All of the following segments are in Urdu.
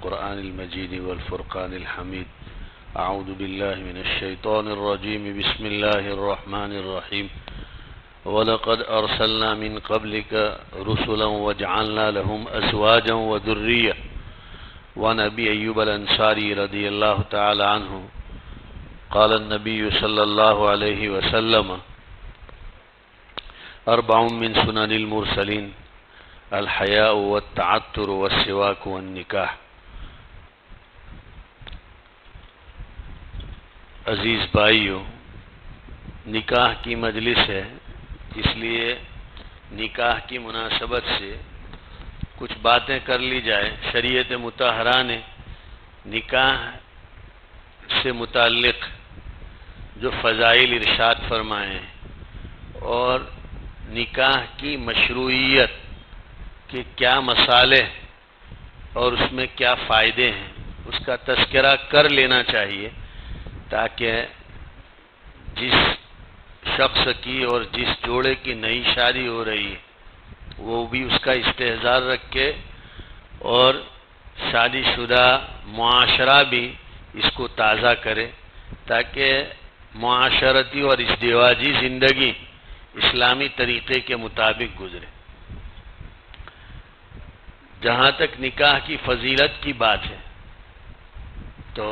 القرآن المجيد والفرقان الحميد. أعوذ بالله من الشيطان الرجيم. بسم الله الرحمن الرحيم. وَلَقَدْ أَرْسَلْنَا مِنْ قَبْلِكَ رُسُلًا وَجَعَلْنَا لَهُمْ أَزْوَاجًا وَذُرِّيَّةً. وعن أبي أيوب الأنصاري رضي الله تعالى عنه قال النبي صلى الله عليه وسلم: أربع من سنن المرسلين: الحياء والتعطر والسواك والنکاح. عزیز بھائیو، نکاح کی مجلس ہے، اس لیے نکاح کی مناسبت سے کچھ باتیں کر لی جائے. شریعت مطہرہ نے نکاح سے متعلق جو فضائل ارشاد فرمائے ہیں اور نکاح کی مشروعیت کہ کیا مصالح اور اس میں کیا فائدے ہیں، اس کا تذکرہ کر لینا چاہیے تاکہ جس شخص کی اور جس جوڑے کی نئی شادی ہو رہی ہے وہ بھی اس کا استحضار رکھے اور شادی شدہ معاشرہ بھی اس کو تازہ کرے تاکہ معاشرتی اور ازدواجی زندگی اسلامی طریقے کے مطابق گزرے. جہاں تک نکاح کی فضیلت کی بات ہے تو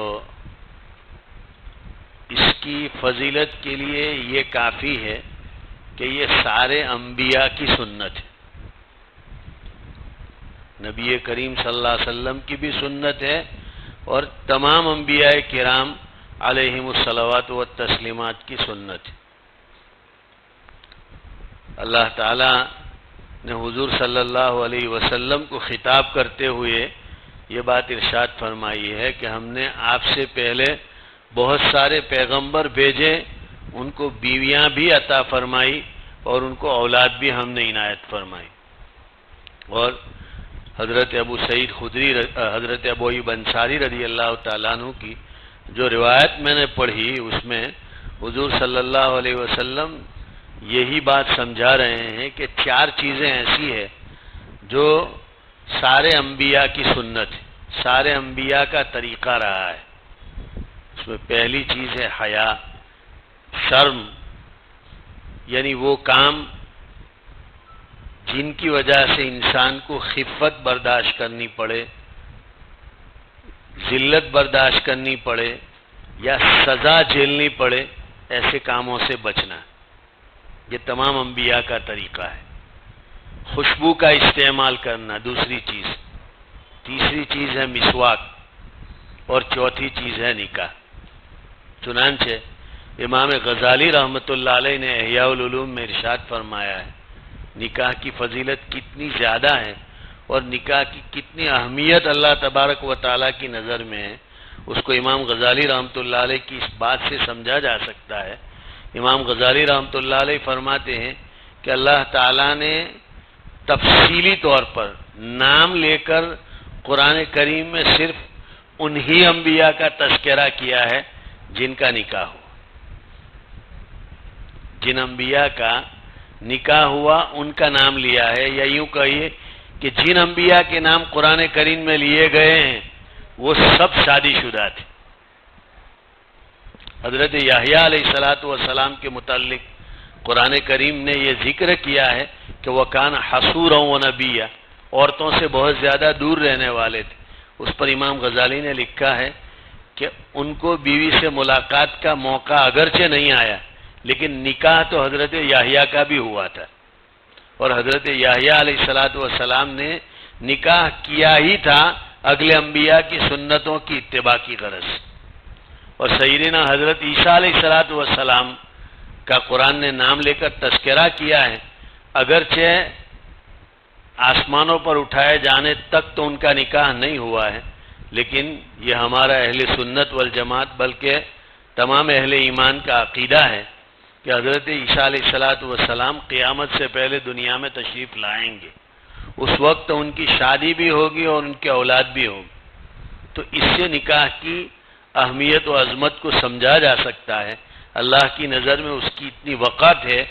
اس کی فضیلت کے لیے یہ کافی ہے کہ یہ سارے انبیاء کی سنت ہے. نبی کریم صلی اللہ علیہ وسلم کی بھی سنت ہے اور تمام انبیاء کرام علیہم الصلوات والتسلیمات کی سنت ہے. اللہ تعالی نے حضور صلی اللہ علیہ وسلم کو خطاب کرتے ہوئے یہ بات ارشاد فرمائی ہے کہ ہم نے آپ سے پہلے بہت سارے پیغمبر بھیجے، ان کو بیویاں بھی عطا فرمائی اور ان کو اولاد بھی ہم نے عنایت فرمائی. اور حضرت ابو سعید خدری حضرت ابو ایوب انصاری رضی اللہ تعالیٰ عنہ کی جو روایت میں نے پڑھی اس میں حضور صلی اللہ علیہ وسلم یہی بات سمجھا رہے ہیں کہ چار چیزیں ایسی ہیں جو سارے انبیاء کی سنت ہے، سارے انبیاء کا طریقہ رہا ہے. اس میں پہلی چیز ہے حیا، شرم، یعنی وہ کام جن کی وجہ سے انسان کو خفت برداشت کرنی پڑے، ذلت برداشت کرنی پڑے یا سزا جھیلنی پڑے، ایسے کاموں سے بچنا. یہ تمام انبیاء کا طریقہ ہے. خوشبو کا استعمال کرنا دوسری چیز، تیسری چیز ہے مسواک اور چوتھی چیز ہے نکاح. چنانچہ امام غزالی رحمۃ اللہ علیہ نے احیاء العلوم میں ارشاد فرمایا ہے نکاح کی فضیلت کتنی زیادہ ہے اور نکاح کی کتنی اہمیت اللہ تبارک و تعالیٰ کی نظر میں ہے. اس کو امام غزالی رحمۃ اللہ علیہ کی اس بات سے سمجھا جا سکتا ہے. امام غزالی رحمۃ اللہ علیہ فرماتے ہیں کہ اللہ تعالیٰ نے تفصیلی طور پر نام لے کر قرآن کریم میں صرف انہی انبیاء کا تذکرہ کیا ہے جن کا نکاح ہوا. جن انبیاء کا نکاح ہوا ان کا نام لیا ہے، یا یوں کہیے کہ جن انبیاء کے نام قرآن کریم میں لیے گئے ہیں وہ سب شادی شدہ تھے. حضرت یحییٰ علیہ الصلوۃ والسلام کے متعلق قرآن کریم نے یہ ذکر کیا ہے کہ وہ کان حصورا ونبیا، عورتوں سے بہت زیادہ دور رہنے والے تھے. اس پر امام غزالی نے لکھا ہے کہ ان کو بیوی سے ملاقات کا موقع اگرچہ نہیں آیا لیکن نکاح تو حضرت یحییٰ کا بھی ہوا تھا، اور حضرت یحییٰ علیہ الصلوۃ والسلام نے نکاح کیا ہی تھا اگلے انبیاء کی سنتوں کی اتباع کی غرض. اور سیدنا حضرت عیسیٰ علیہ الصلوۃ والسلام کا قرآن نے نام لے کر تذکرہ کیا ہے، اگرچہ آسمانوں پر اٹھائے جانے تک تو ان کا نکاح نہیں ہوا ہے، لیکن یہ ہمارا اہل سنت والجماعت بلکہ تمام اہل ایمان کا عقیدہ ہے کہ حضرت عیسیٰ علیہ الصلوۃ والسلام قیامت سے پہلے دنیا میں تشریف لائیں گے. اس وقت ان کی شادی بھی ہوگی اور ان کی اولاد بھی ہوگی. تو اس سے نکاح کی اہمیت و عظمت کو سمجھا جا سکتا ہے. اللہ کی نظر میں اس کی اتنی وقعت ہے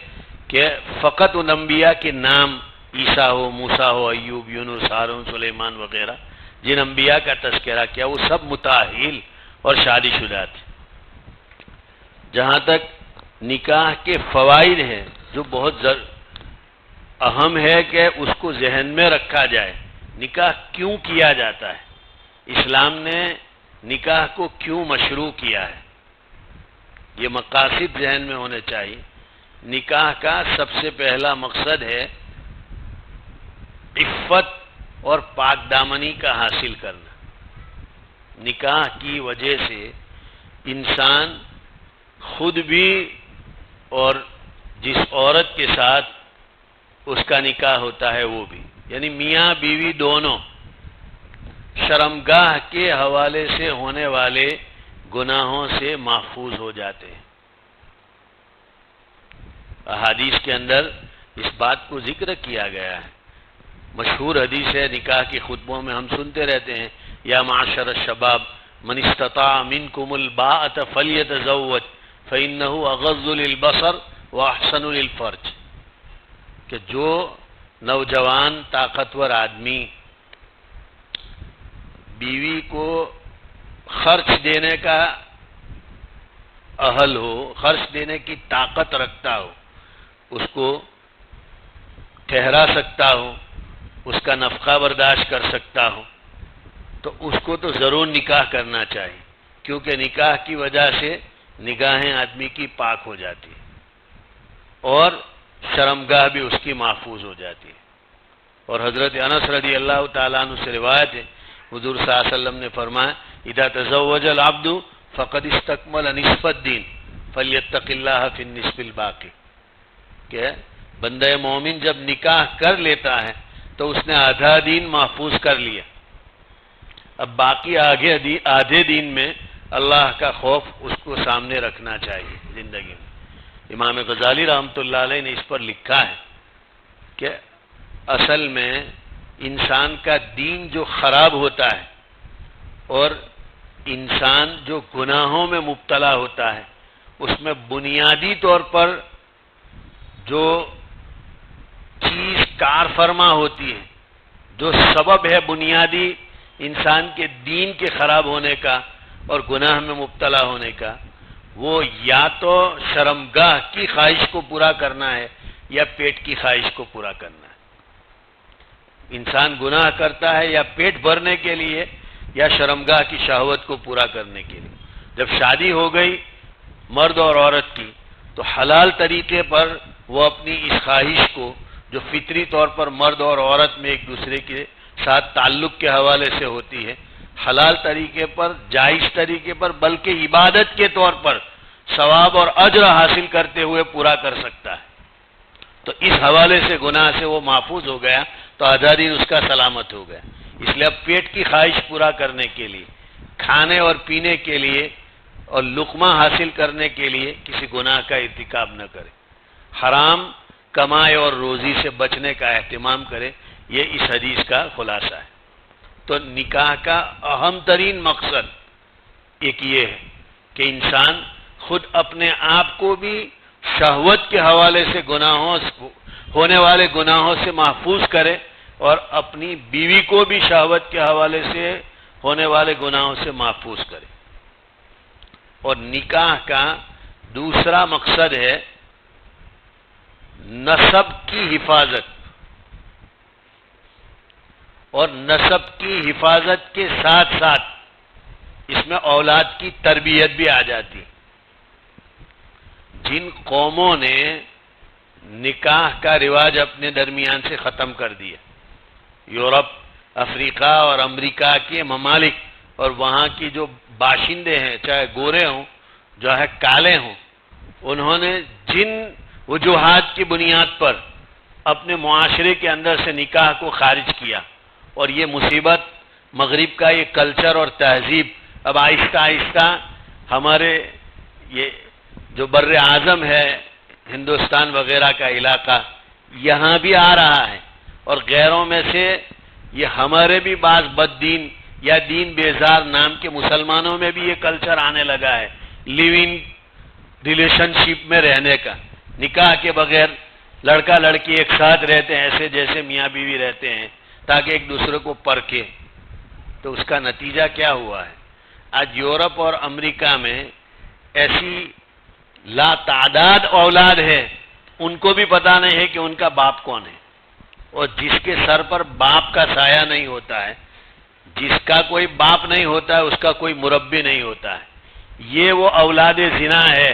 کہ فقط ان انبیاء کے نام عیسیٰ ہو، موسیٰ ہو، ایوب، یونس، ہارون، سلیمان وغیرہ جن انبیاء کا تذکرہ کیا وہ سب متأہل اور شادی شدہ تھے۔ جہاں تک نکاح کے فوائد ہیں جو بہت اہم ہے کہ اس کو ذہن میں رکھا جائے، نکاح کیوں کیا جاتا ہے، اسلام نے نکاح کو کیوں مشروع کیا ہے، یہ مقاصد ذہن میں ہونے چاہیے۔ نکاح کا سب سے پہلا مقصد ہے عفت اور پاک دامنی کا حاصل کرنا۔ نکاح کی وجہ سے انسان خود بھی اور جس عورت کے ساتھ اس کا نکاح ہوتا ہے وہ بھی، یعنی میاں بیوی دونوں شرمگاہ کے حوالے سے ہونے والے گناہوں سے محفوظ ہو جاتے ہیں۔ احادیث کے اندر اس بات کو ذکر کیا گیا ہے، مشہور حدیث ہے، نکاح کے خطبوں میں ہم سنتے رہتے ہیں، یا معاشر الشباب من استطاع منکم الباءۃ فلیتزوج فإنہ اغض للبصر واحسن للفرج، کہ جو نوجوان طاقتور آدمی بیوی کو خرچ دینے کا اہل ہو، خرچ دینے کی طاقت رکھتا ہو، اس کو ٹھہرا سکتا ہو، اس کا نفقہ برداشت کر سکتا ہو، تو اس کو تو ضرور نکاح کرنا چاہیے، کیونکہ نکاح کی وجہ سے نگاہیں آدمی کی پاک ہو جاتی ہے اور شرمگاہ بھی اس کی محفوظ ہو جاتی ہے۔ اور حضرت انس رضی اللہ تعالیٰ عنہ سے روایت ہے، حضور صلی اللہ علیہ وسلم نے فرمایا اذا تزوج العبد فقد استکمل نصف الدین فلیتق اللہ فی النصف الباقی، کہ بندہ مومن جب نکاح کر لیتا ہے تو اس نے آدھا دین محفوظ کر لیا، اب باقی آدھے دین میں اللہ کا خوف اس کو سامنے رکھنا چاہیے زندگی میں۔ امام غزالی رحمۃ اللہ علیہ نے اس پر لکھا ہے کہ اصل میں انسان کا دین جو خراب ہوتا ہے اور انسان جو گناہوں میں مبتلا ہوتا ہے، اس میں بنیادی طور پر جو چیز کار فرما ہوتی ہے، جو سبب ہے بنیادی انسان کے دین کے خراب ہونے کا اور گناہ میں مبتلا ہونے کا، وہ یا تو شرمگاہ کی خواہش کو پورا کرنا ہے یا پیٹ کی خواہش کو پورا کرنا ہے۔ انسان گناہ کرتا ہے یا پیٹ بھرنے کے لیے یا شرمگاہ کی شہوت کو پورا کرنے کے لیے۔ جب شادی ہو گئی مرد اور عورت کی تو حلال طریقے پر وہ اپنی اس خواہش کو جو فطری طور پر مرد اور عورت میں ایک دوسرے کے ساتھ تعلق کے حوالے سے ہوتی ہے، حلال طریقے پر، جائز طریقے پر، بلکہ عبادت کے طور پر ثواب اور اجر حاصل کرتے ہوئے پورا کر سکتا ہے، تو اس حوالے سے گناہ سے وہ محفوظ ہو گیا تو آدھا دن اس کا سلامت ہو گیا۔ اس لیے اب پیٹ کی خواہش پورا کرنے کے لیے، کھانے اور پینے کے لیے اور لقمہ حاصل کرنے کے لیے کسی گناہ کا ارتکاب نہ کرے، حرام کمائے اور روزی سے بچنے کا اہتمام کرے، یہ اس حدیث کا خلاصہ ہے۔ تو نکاح کا اہم ترین مقصد ایک یہ ہے کہ انسان خود اپنے آپ کو بھی شہوت کے حوالے سے ہونے والے گناہوں سے محفوظ کرے اور اپنی بیوی کو بھی شہوت کے حوالے سے ہونے والے گناہوں سے محفوظ کرے۔ اور نکاح کا دوسرا مقصد ہے نسب کی حفاظت، اور نسب کی حفاظت کے ساتھ ساتھ اس میں اولاد کی تربیت بھی آ جاتی۔ جن قوموں نے نکاح کا رواج اپنے درمیان سے ختم کر دیا، یورپ، افریقہ اور امریکہ کے ممالک، اور وہاں کی جو باشندے ہیں چاہے گورے ہوں جو ہے کالے ہوں، انہوں نے جن وجوہات کی بنیاد پر اپنے معاشرے کے اندر سے نکاح کو خارج کیا، اور یہ مصیبت مغرب کا یہ کلچر اور تہذیب اب آہستہ آہستہ ہمارے یہ جو بر اعظم ہے ہندوستان وغیرہ کا علاقہ، یہاں بھی آ رہا ہے، اور غیروں میں سے یہ ہمارے بھی بعض بد دین یا دین بیزار نام کے مسلمانوں میں بھی یہ کلچر آنے لگا ہے، لیو ان ریلیشن شپ میں رہنے کا، نکاح کے بغیر لڑکا لڑکی ایک ساتھ رہتے ہیں ایسے جیسے میاں بیوی رہتے ہیں تاکہ ایک دوسرے کو پرکھے۔ تو اس کا نتیجہ کیا ہوا ہے؟ آج یورپ اور امریکہ میں ایسی لا تعداد اولاد ہے، ان کو بھی پتا نہیں ہے کہ ان کا باپ کون ہے، اور جس کے سر پر باپ کا سایہ نہیں ہوتا ہے، جس کا کوئی باپ نہیں ہوتا ہے، اس کا کوئی مربی نہیں ہوتا ہے، یہ وہ اولاد زنا ہے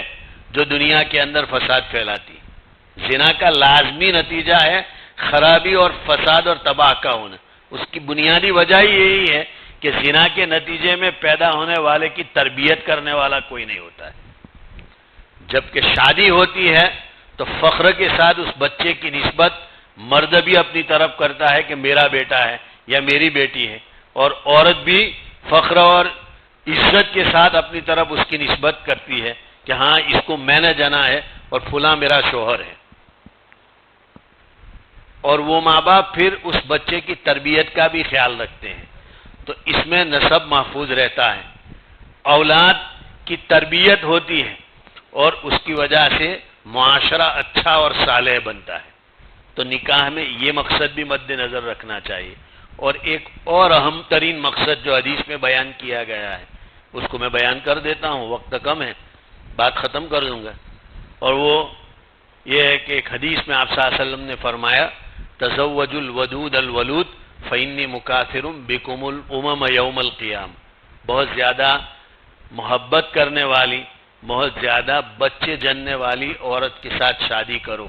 جو دنیا کے اندر فساد پھیلاتی. زنا کا لازمی نتیجہ ہے خرابی اور فساد اور تباہ کا ہونا. اس کی بنیادی وجہ یہی ہے کہ زنا کے نتیجے میں پیدا ہونے والے کی تربیت کرنے والا کوئی نہیں ہوتا ہے. جبکہ شادی ہوتی ہے تو فخر کے ساتھ اس بچے کی نسبت مرد بھی اپنی طرف کرتا ہے کہ میرا بیٹا ہے یا میری بیٹی ہے، اور عورت بھی فخر اور عزت کے ساتھ اپنی طرف اس کی نسبت کرتی ہے کہ ہاں اس کو میں نے جنا ہے اور فلاں میرا شوہر ہے. اور وہ ماں باپ پھر اس بچے کی تربیت کا بھی خیال رکھتے ہیں، تو اس میں نسب محفوظ رہتا ہے، اولاد کی تربیت ہوتی ہے اور اس کی وجہ سے معاشرہ اچھا اور صالح بنتا ہے. تو نکاح میں یہ مقصد بھی مد نظر رکھنا چاہیے. اور ایک اور اہم ترین مقصد جو حدیث میں بیان کیا گیا ہے اس کو میں بیان کر دیتا ہوں، وقت کم ہے، بات ختم کر دوں گا. اور وہ یہ ہے کہ ایک حدیث میں آپ صلی اللہ علیہ وسلم نے فرمایا تزوج الودود الولود فإنی مکاثر بکم الامم یوم القیام. بہت زیادہ محبت کرنے والی، بہت زیادہ بچے جننے والی عورت کے ساتھ شادی کرو.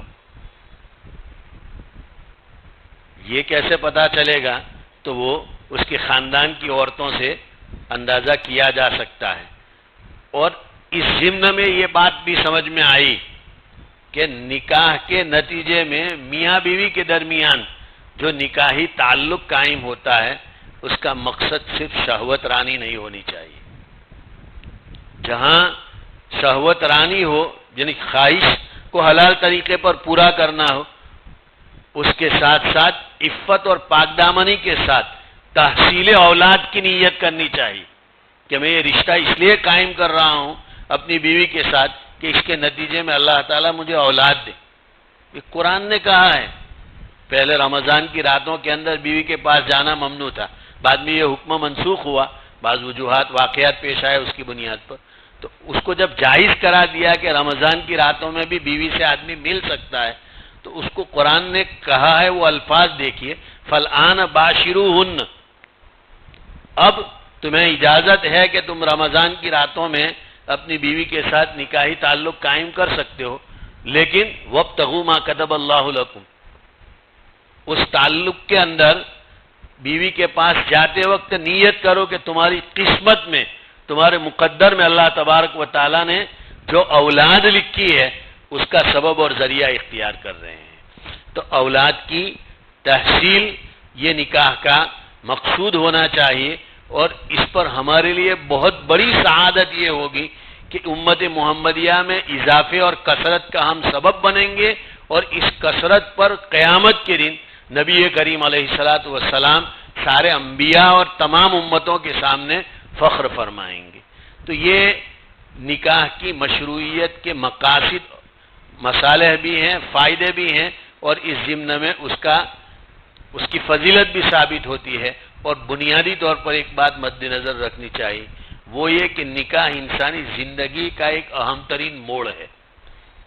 یہ کیسے پتا چلے گا؟ تو وہ اس کے خاندان کی عورتوں سے اندازہ کیا جا سکتا ہے. اور اس ضمن میں یہ بات بھی سمجھ میں آئی کہ نکاح کے نتیجے میں میاں بیوی کے درمیان جو نکاحی تعلق قائم ہوتا ہے اس کا مقصد صرف شہوت رانی نہیں ہونی چاہیے. جہاں شہوت رانی ہو، یعنی خواہش کو حلال طریقے پر پورا کرنا ہو، اس کے ساتھ ساتھ عفت اور پاکدامنی کے ساتھ تحصیل اولاد کی نیت کرنی چاہیے کہ میں یہ رشتہ اس لیے قائم کر رہا ہوں اپنی بیوی کے ساتھ کہ اس کے نتیجے میں اللہ تعالیٰ مجھے اولاد دے. یہ قرآن نے کہا ہے. پہلے رمضان کی راتوں کے اندر بیوی کے پاس جانا ممنوع تھا، بعد میں یہ حکم منسوخ ہوا، بعض وجوہات واقعات پیش آئے اس کی بنیاد پر، تو اس کو جب جائز کرا دیا کہ رمضان کی راتوں میں بھی بیوی سے آدمی مل سکتا ہے، تو اس کو قرآن نے کہا ہے، وہ الفاظ دیکھیے فالآن باشروہن، اب تمہیں اجازت ہے کہ تم رمضان کی راتوں میں اپنی بیوی کے ساتھ نکاحی تعلق قائم کر سکتے ہو، لیکن وابتغوا ما کتب اللہ لکم، اس تعلق کے اندر بیوی کے پاس جاتے وقت نیت کرو کہ تمہاری قسمت میں، تمہارے مقدر میں اللہ تبارک و تعالیٰ نے جو اولاد لکھی ہے اس کا سبب اور ذریعہ اختیار کر رہے ہیں. تو اولاد کی تحصیل یہ نکاح کا مقصود ہونا چاہیے، اور اس پر ہمارے لیے بہت بڑی سعادت یہ ہوگی کہ امت محمدیہ میں اضافے اور کثرت کا ہم سبب بنیں گے، اور اس کثرت پر قیامت کے دن نبی کریم علیہ الصلاۃ والسلام سارے انبیاء اور تمام امتوں کے سامنے فخر فرمائیں گے. تو یہ نکاح کی مشروعیت کے مقاصد، مصالح بھی ہیں، فائدے بھی ہیں، اور اس ضمن میں اس کی فضیلت بھی ثابت ہوتی ہے. اور بنیادی طور پر ایک بات مد نظر رکھنی چاہیے، وہ یہ کہ نکاح انسانی زندگی کا ایک اہم ترین موڑ ہے.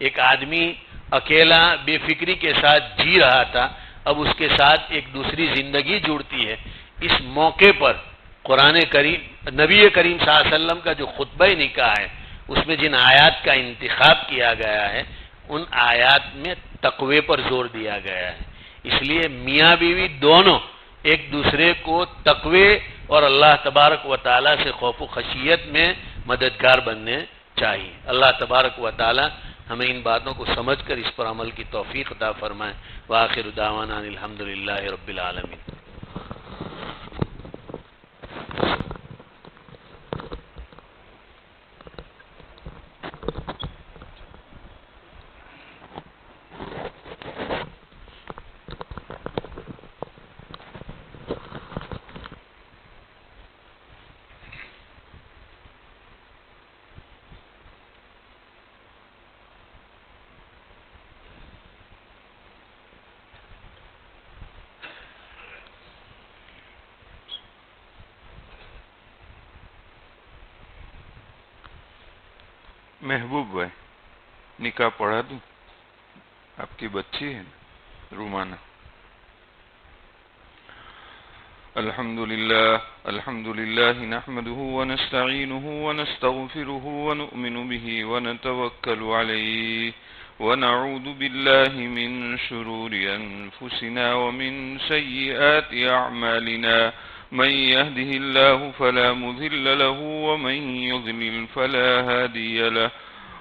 ایک آدمی اکیلا بے فکری کے ساتھ جی رہا تھا، اب اس کے ساتھ ایک دوسری زندگی جڑتی ہے. اس موقع پر قرآن کریم، نبی کریم صلی اللہ علیہ وسلم کا جو خطبہ نکاح ہے اس میں جن آیات کا انتخاب کیا گیا ہے ان آیات میں تقوی پر زور دیا گیا ہے. اس لیے میاں بیوی دونوں ایک دوسرے کو تقوی اور اللہ تبارک و تعالیٰ سے خوف و خشیت میں مددگار بننے چاہیے. اللہ تبارک و تعالیٰ ہمیں ان باتوں کو سمجھ کر اس پر عمل کی توفیق عطا فرمائے. وآخر دعوانا ان الحمدللہ رب العالمین. محبوب بھائی نکاح پڑھا دوں؟ آپ کی بچی ہے رومانہ. الحمد لله نحمده ونستعينه ونستغفره ونؤمن به ونتوكل عليه ونعوذ بالله من شرور أنفسنا ومن سيئات أعمالنا. من يهده الله فلا مضل له ومن يضلل فلا هادي له.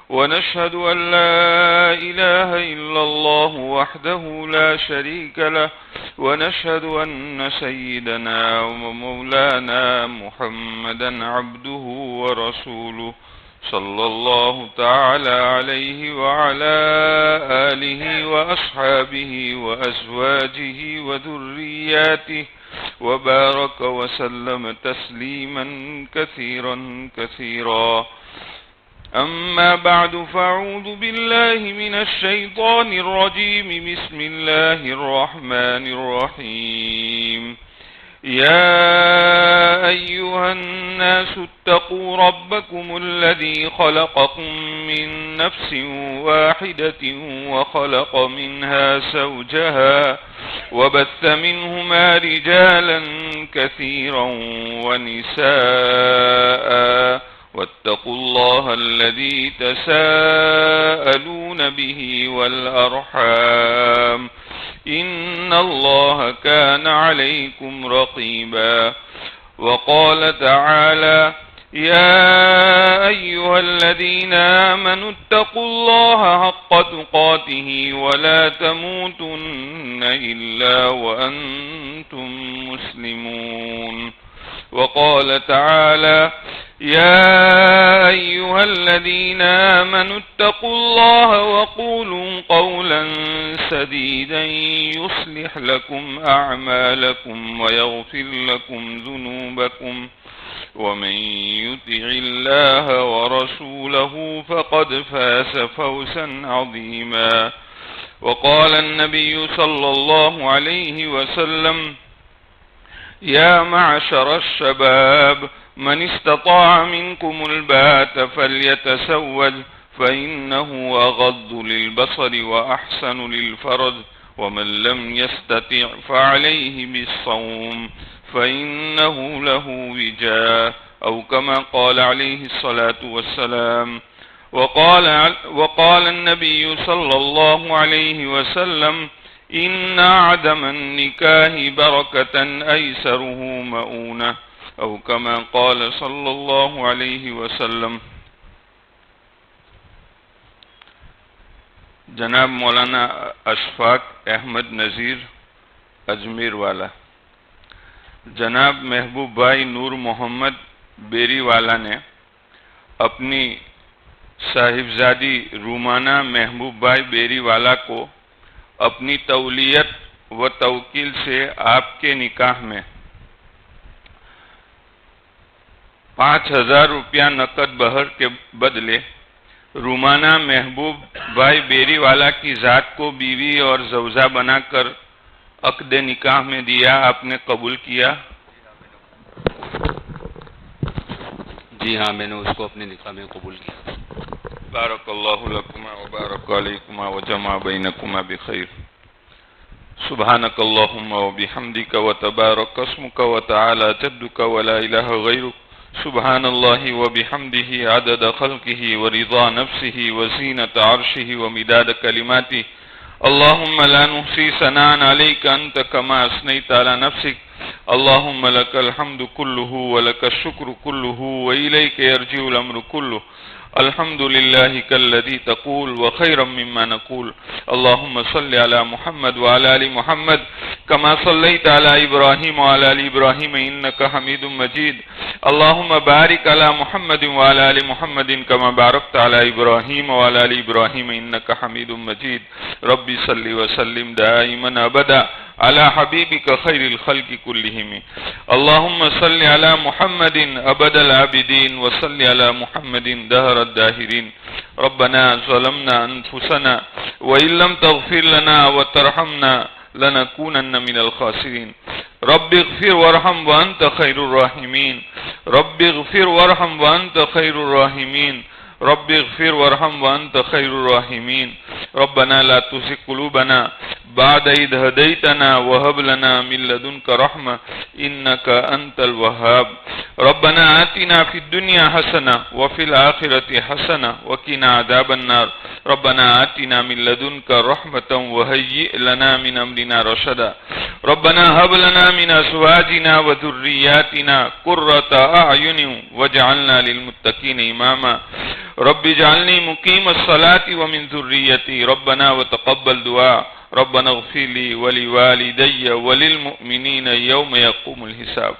ونشهد أن لا إله إلا الله وحده لا شريك له. ونشهد أن سيدنا ومولانا محمدا عبده ورسوله صلى الله تعالى عليه وعلى آله وأصحابه وأزواجه وذرياته وبارك وسلم تسليما كثيرا كثيرا. أما بعد فأعوذ بالله من الشيطان الرجيم. بسم الله الرحمن الرحيم. يا أيها الناس اتقوا ربكم الذي خلقكم من نفس واحدة وخلق منها زوجها وبث منهما رجالا كثيرا ونساء واتقوا الله الذي تساءلون به والأرحام إن الله كان عليكم رقيبا. وقال تعالى يا أيها الذين آمنوا اتقوا الله حق تقاته ولا تموتن إلا وأنتم مسلمون. وقال تعالى يا أيها الذين آمنوا اتقوا الله وقولوا قولا سديدا يصلح لكم أعمالكم ويغفر لكم ذنوبكم ومن يطع الله ورسوله فقد فاز فوزا عظيما. وقال النبي صلى الله عليه وسلم يا معشر الشباب من استطاع منكم الباءة فليتزوج فإنه أغض للبصر وأحسن للفرج ومن لم يستطع فعليه بالصوم فإنه له وجاء أو كما قال عليه الصلاة والسلام. وقال النبي صلى الله عليه وسلم إن عدم النكاح بركة أيسره مؤونة أو كما قال صلى الله عليه وسلم. جناب مولانا اشفاق احمد نذیر اجمیر والا، جناب محبوب بھائی نور محمد بیری والا نے اپنی صاحبزادی رومانہ محبوب بھائی بیری والا کو اپنی تولیت و توکیل سے آپ کے نکاح میں 5,000 روپیہ نقد بہر کے بدلے رومانہ محبوب بھائی بیری والا کی ذات کو بیوی اور زوجہ بنا کر عقد نکاح میں دیا. آپ نے قبول کیا؟ جی ہاں، میں نے اس کو اپنے نکاح میں قبول کیا. بارک اللہ لکما وبارک علیکما وجمع بینکما بخیر. سبحانک اللہم وبحمدک وتبارک اسمک وتعالی جدک ولا الہ غیرک. سبحان اللہ وبحمدہ عدد خلقہ ورضا نفسہ وزینت عرشہ ومداد کلماتہ. اللہم لا نحصی ثناء علیک انت کما اثنیت علی نفسک. اللہم لک الحمد کلہ ولک الشکر کلہ وإلیک یرجع الامر کلہ. الحمد للہ کالذی تقول وخیرا مما نقول. اللہم صل علی محمد وعلی آل محمد کما صلیت علی ابراہیم وعلی آل ابراہیم انک حمید مجید. اللہم بارک علی محمد وعلی آل محمد کما بارکت علی ابراہیم وعلی آل ابراہیم انک حمید مجید. رب صل وسلم دائما ابدا على حبيبك خير الخلق كلهم. اللهم صل على محمد أبد العابدين وصل على محمد دهر الداهرين. ربنا ظلمنا أنفسنا وإن لم تغفر لنا وترحمنا لنكونن من الخاسرين. رب اغفر وارحم وأنت خير الراحمين. رب اغفر وارحم وأنت خير الراحمين. رب اغفر وارحم وانت خیر الراحمین ربنا لا تزغ قلوبنا بعد إذ هديتنا وهب لنا من لدنك رحمة إنك أنت الوهاب ربنا آتنا في الدنيا حسنة وفي الآخرة حسنة وقنا عذاب النار ربنا آتنا من لدنك رحمة وهيئ لنا من أمرنا رشدا ربنا هب لنا من أزواجنا وذرياتنا قرة أعين واجعلنا للمتقين إماما رب اجعلني مقيم الصلاة ومن ذريتي ربنا وتقبل دعاء ربنا اغفر لي ولوالدي وللمؤمنين يوم يقوم الحساب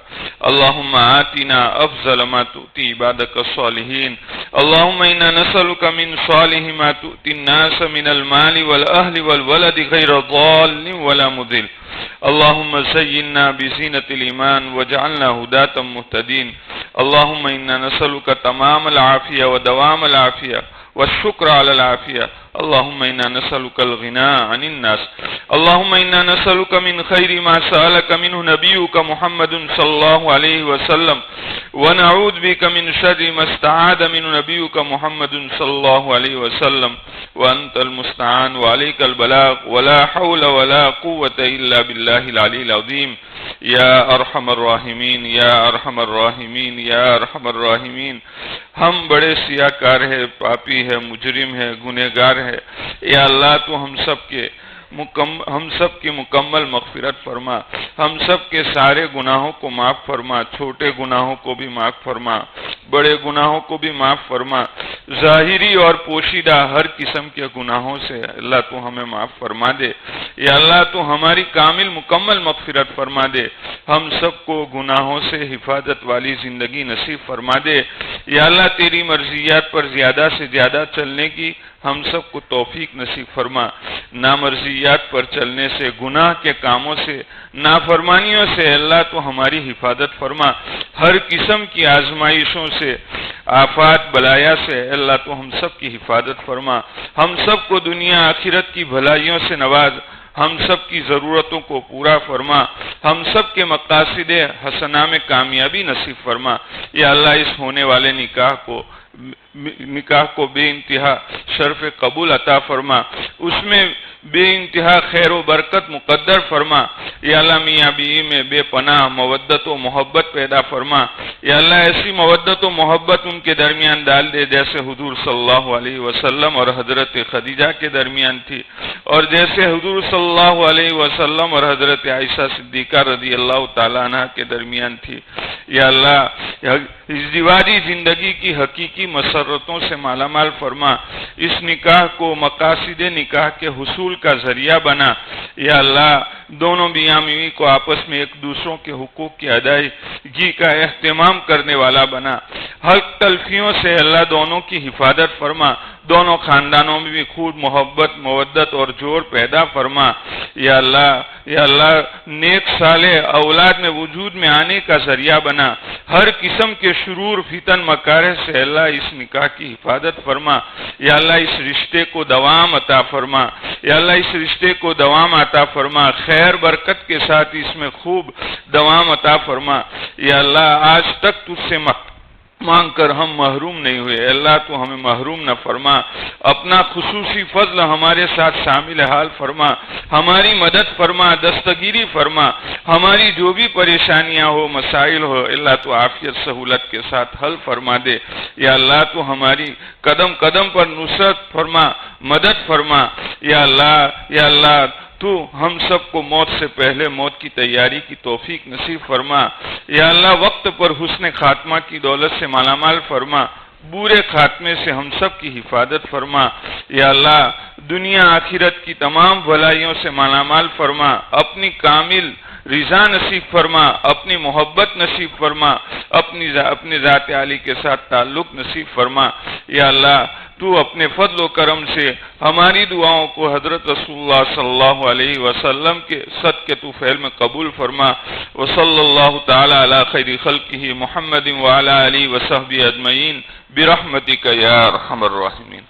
اللهم آتنا أفضل ما تؤتي عبادك الصالحين اللهم إنا نسألك من صالح ما تؤتي الناس من المال والأهل والولد غير ضال ولا مضل اللهم زينا بزينة الإيمان واجعلنا هداة مهتدين اللهم إنا نسألك تمام العافية ودوام العافية والشكر على العافية اللهم إنا نسألك الغنى عن الناس اللهم إنا نسألك من خير ما سألك منه نبيك محمد صلى الله عليه وسلم ونعوذ بك من شر ما استعاذ منه نبيك محمد صلى الله عليه وسلم وأنت المستعان وعليك البلاغ ولا حول ولا قوة إلا بالله العلي العظيم یا ارحم الراحمین یا ارحم الراحمین یا ارحم الراحمین ہم بڑے سیاہکار ہے، پاپی ہے، مجرم ہے، گنہگار ہے۔ یا اللہ تو ہم سب کی مکمل مغفرت فرما، ہم سب کے سارے گناہوں کو معاف فرما، چھوٹے گناہوں کو بھی معاف فرما، بڑے گناہوں کو بھی معاف فرما، ظاہری اور پوشیدہ ہر قسم کے گناہوں سے اللہ تو ہمیں معاف فرما دے۔ یا اللہ تو ہماری کامل مکمل مغفرت فرما دے، ہم سب کو گناہوں سے حفاظت والی زندگی نصیب فرما دے۔ یا اللہ تیری مرضیات پر زیادہ سے زیادہ چلنے کی ہم سب کو توفیق نصیب فرما، نامرضیات پر چلنے سے، گناہ کے کاموں سے، نافرمانیوں سے اللہ تو ہماری حفاظت فرما، ہر قسم کی آزمائشوں سے، آفات بلایا سے اللہ تو ہم سب کی حفاظت فرما، ہم سب کو دنیا آخرت کی بھلائیوں سے نواز، ہم سب کی ضرورتوں کو پورا فرما، ہم سب کے مقاصد حسنہ میں کامیابی نصیب فرما۔ یا اللہ اس ہونے والے نکاح کو بے انتہا شرف قبول عطا فرما، اس میں بے انتہا خیر و برکت مقدر فرما۔ یا اللہ میاں بیوی میں بے پناہ مودت و محبت پیدا فرما۔ یا اللہ ایسی مودت و محبت ان کے درمیان ڈال دے جیسے حضور صلی اللہ علیہ وسلم اور حضرت خدیجہ کے درمیان تھی، اور جیسے حضور صلی اللہ علیہ وسلم اور حضرت عائشہ صدیقہ رضی اللہ تعالیٰ عنہ کے درمیان تھی۔ یا اللہ ازدواجی زندگی کی حقیقی مسرتوں سے مالا مال فرما، اس نکاح کو مقاصد نکاح کے حصول کا ذریعہ بنا۔ یا اللہ دونوں میاں بیوی کو آپس میں ایک دوسروں کے حقوق کی ادائیگی کا اہتمام کرنے والا بنا، حق تلفیوں سے اللہ دونوں کی حفاظت فرما، دونوں خاندانوں میں بھی خوب محبت مودت اور جوڑ پیدا فرما۔ یا اللہ نیک صالح اولاد میں وجود میں آنے کا ذریعہ بنا، ہر قسم کے شرور فتن مکارہ سے اللہ اس نکاح کی حفاظت فرما۔ یا اللہ اس رشتے کو دوام عطا فرما، یا اللہ اس رشتے کو دوام عطا فرما، خیر برکت کے ساتھ اس میں خوب دوام عطا فرما۔ یا اللہ آج تک تجھ سے مانگ کر ہم محروم نہیں ہوئے، اللہ تو ہمیں محروم نہ فرما، اپنا خصوصی فضل ہمارے ساتھ شامل حال فرما، ہماری مدد فرما، دستگیری فرما، ہماری جو بھی پریشانیاں ہو مسائل ہو اللہ تو عافیت سہولت کے ساتھ حل فرما دے۔ یا اللہ تو ہماری قدم قدم پر نصرت فرما، مدد فرما۔ یا اللہ تو ہم سب کو موت سے پہلے موت کی تیاری کی توفیق نصیب فرما۔ یا اللہ وقت پر حسن خاتمہ کی دولت سے مالا مال فرما، برے خاتمے سے ہم سب کی حفاظت فرما۔ یا اللہ دنیا آخرت کی تمام بھلائیوں سے مالا مال فرما، اپنی کامل رضا نصیب فرما، اپنی محبت نصیب فرما، اپنی ذات عالی کے ساتھ تعلق نصیب فرما۔ یا اللہ تو اپنے فضل و کرم سے ہماری دعاؤں کو حضرت رسول اللہ صلی اللہ علیہ وسلم کے صدقے تو فعل میں قبول فرما۔ وصلی اللہ تعالی علی خیر خلقہ محمد وعلی آلہ وصحبہ اجمعین برحمتک یا ارحم الراحمین۔